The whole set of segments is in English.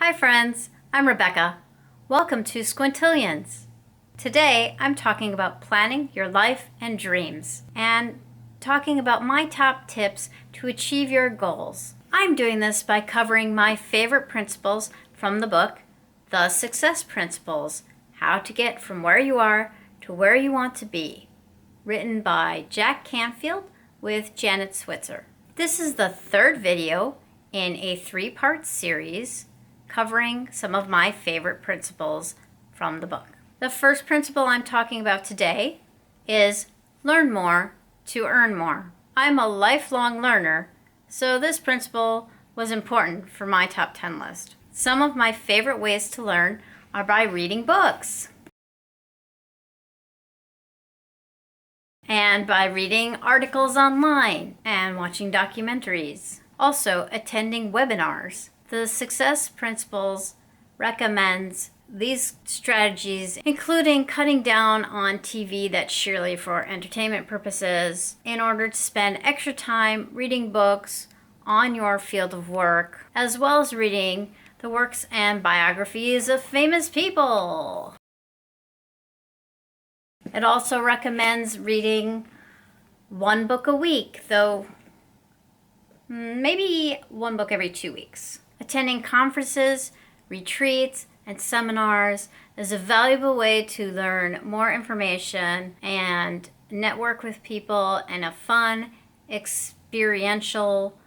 Hi friends, I'm Rebecca. Welcome to Squintillions. Today I'm talking about planning your life and dreams and talking about my top tips to achieve your goals. I'm doing this by covering my favorite principles from the book, The Success Principles, How to Get from Where You Are to Where You Want to Be, written by Jack Canfield with Janet Switzer. This is the third video in a three-part series covering some of my favorite principles from the book. The first principle I'm talking about today is learn more to earn more. I'm a lifelong learner, so this principle was important for my top 10 list. Some of my favorite ways to learn are by reading books and by reading articles online and watching documentaries. Also, attending webinars. The Success Principles recommends these strategies, including cutting down on TV that's sheerly for entertainment purposes, in order to spend extra time reading books on your field of work, as well as reading the works and biographies of famous people. It also recommends reading one book a week, though maybe one book every 2 weeks. Attending conferences, retreats, and seminars is a valuable way to learn more information and network with people in a fun, experiential,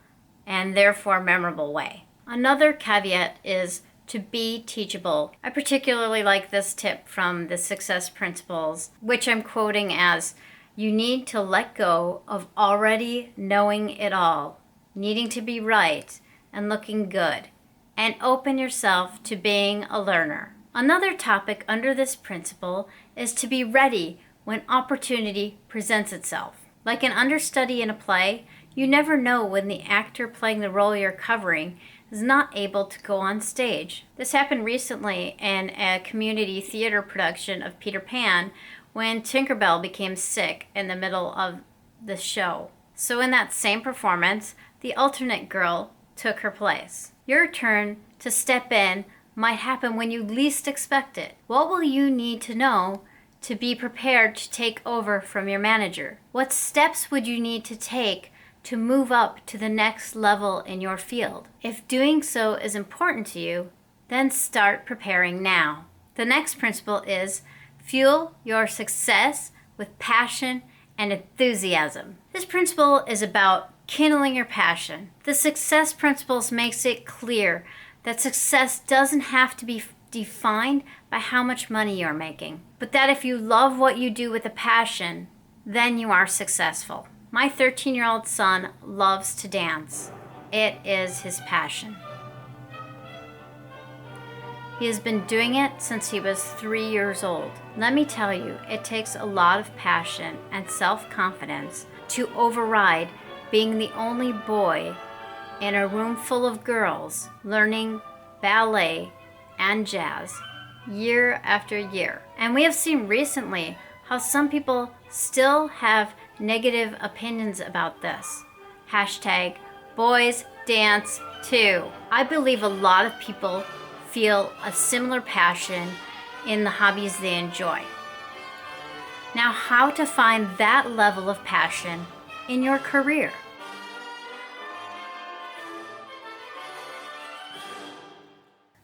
and therefore memorable way. Another caveat is to be teachable. I particularly like this tip from the Success Principles, which I'm quoting as, "You need to let go of already knowing it all, needing to be right and looking good, and open yourself to being a learner." Another topic under this principle is to be ready when opportunity presents itself. Like an understudy in a play, you never know when the actor playing the role you're covering is not able to go on stage. This happened recently in a community theater production of Peter Pan when Tinkerbell became sick in the middle of the show. So in that same performance, the alternate girl took her place. Your turn to step in might happen when you least expect it. What will you need to know to be prepared to take over from your manager? What steps would you need to take to move up to the next level in your field? If doing so is important to you, then start preparing now. The next principle is fuel your success with passion and enthusiasm. This principle is about kindling your passion. The Success Principles makes it clear that success doesn't have to be defined by how much money you're making, but that if you love what you do with a passion, then you are successful. My 13-year-old son loves to dance. It is his passion. He has been doing it since he was 3 years old. Let me tell you, it takes a lot of passion and self-confidence to override being the only boy in a room full of girls learning ballet and jazz year after year. And we have seen recently how some people still have negative opinions about this. Hashtag boys dance too. I believe a lot of people feel a similar passion in the hobbies they enjoy. Now, how to find that level of passion in your career?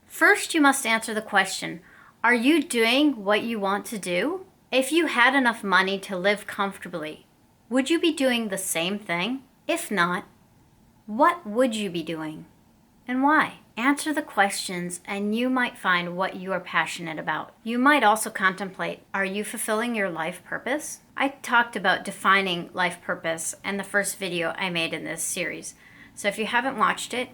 First, you must answer the question, are you doing what you want to do? If you had enough money to live comfortably, would you be doing the same thing? If not, what would you be doing and why? Answer the questions and you might find what you are passionate about. You might also contemplate, are you fulfilling your life purpose? I talked about defining life purpose in the first video I made in this series. So if you haven't watched it,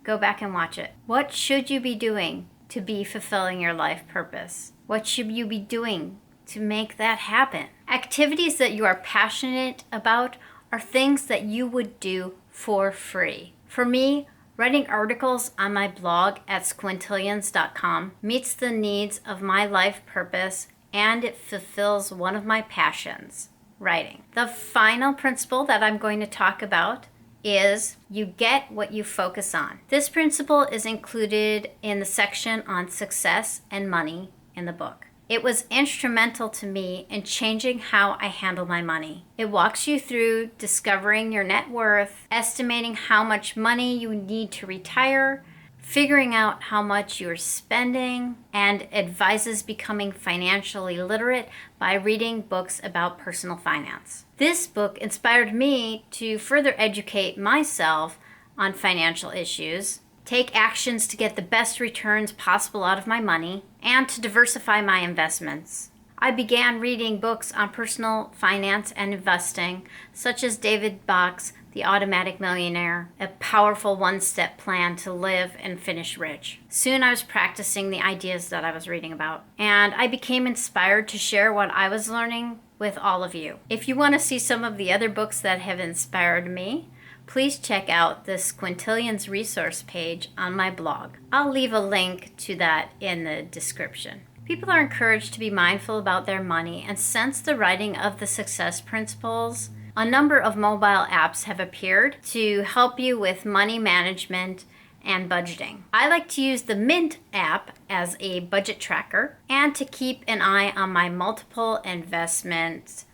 go back and watch it. What should you be doing to be fulfilling your life purpose? What should you be doing to make that happen? Activities that you are passionate about are things that you would do for free. For me, writing articles on my blog at squintillions.com meets the needs of my life purpose and it fulfills one of my passions, writing. The final principle that I'm going to talk about is you get what you focus on. This principle is included in the section on success and money in the book. It was instrumental to me in changing how I handle my money. It walks you through discovering your net worth, estimating how much money you need to retire, figuring out how much you're spending, and advises becoming financially literate by reading books about personal finance. This book inspired me to further educate myself on financial issues, take actions to get the best returns possible out of my money, and to diversify my investments. I began reading books on personal finance and investing, such as David Bach's The Automatic Millionaire, a powerful one-step plan to live and finish rich. Soon I was practicing the ideas that I was reading about, and I became inspired to share what I was learning with all of you. If you want to see some of the other books that have inspired me, please check out the Squintillions resource page on my blog. I'll leave a link to that in the description. People are encouraged to be mindful about their money, and since the writing of the Success Principles, a number of mobile apps have appeared to help you with money management and budgeting. I like to use the Mint app as a budget tracker and to keep an eye on my multiple investments,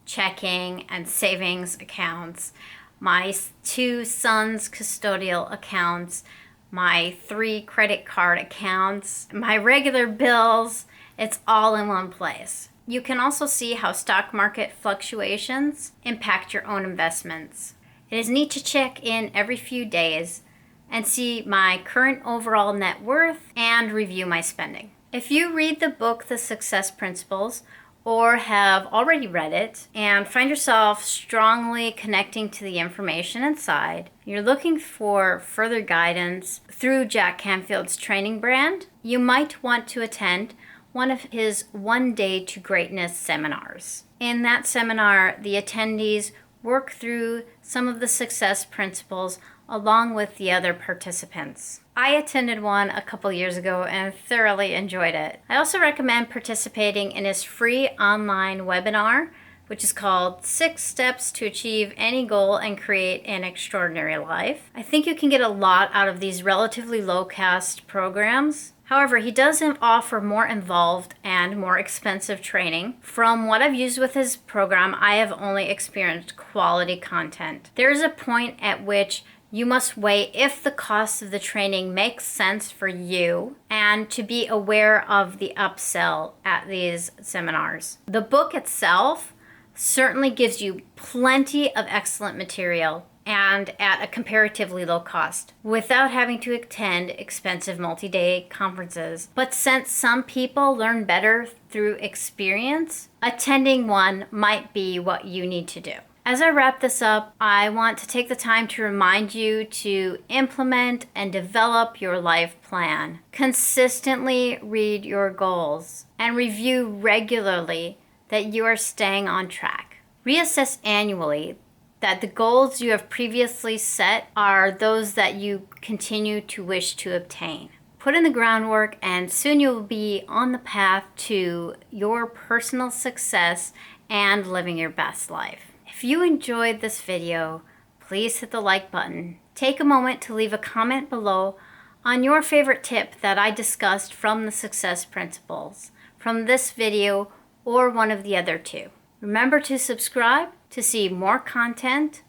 checking, and savings accounts, my 2 sons' custodial accounts, my 3 credit card accounts, my regular bills. It's all in one place. You can also see how stock market fluctuations impact your own investments. It is neat to check in every few days and see my current overall net worth and review my spending. If you read the book, The Success Principles, or have already read it and find yourself strongly connecting to the information inside, you're looking for further guidance through Jack Canfield's training brand, you might want to attend one of his One Day to Greatness seminars. In that seminar, the attendees work through some of the success principles along with the other participants. I attended one a couple years ago and thoroughly enjoyed it. I also recommend participating in his free online webinar, which is called 6 Steps to Achieve Any Goal and Create an Extraordinary Life. I think you can get a lot out of these relatively low-cost programs. However, he does offer more involved and more expensive training. From what I've used with his program, I have only experienced quality content. There is a point at which you must weigh if the cost of the training makes sense for you and to be aware of the upsell at these seminars. The book itself certainly gives you plenty of excellent material and at a comparatively low cost without having to attend expensive multi-day conferences. But since some people learn better through experience, attending one might be what you need to do. As I wrap this up, I want to take the time to remind you to implement and develop your life plan. Consistently read your goals and review regularly that you are staying on track. Reassess annually that the goals you have previously set are those that you continue to wish to obtain. Put in the groundwork and soon you'll be on the path to your personal success and living your best life. If you enjoyed this video, please hit the like button. Take a moment to leave a comment below on your favorite tip that I discussed from the Success Principles, from this video or one of the other 2. Remember to subscribe to see more content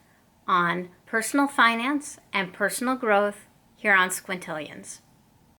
on personal finance and personal growth here on Squintillions.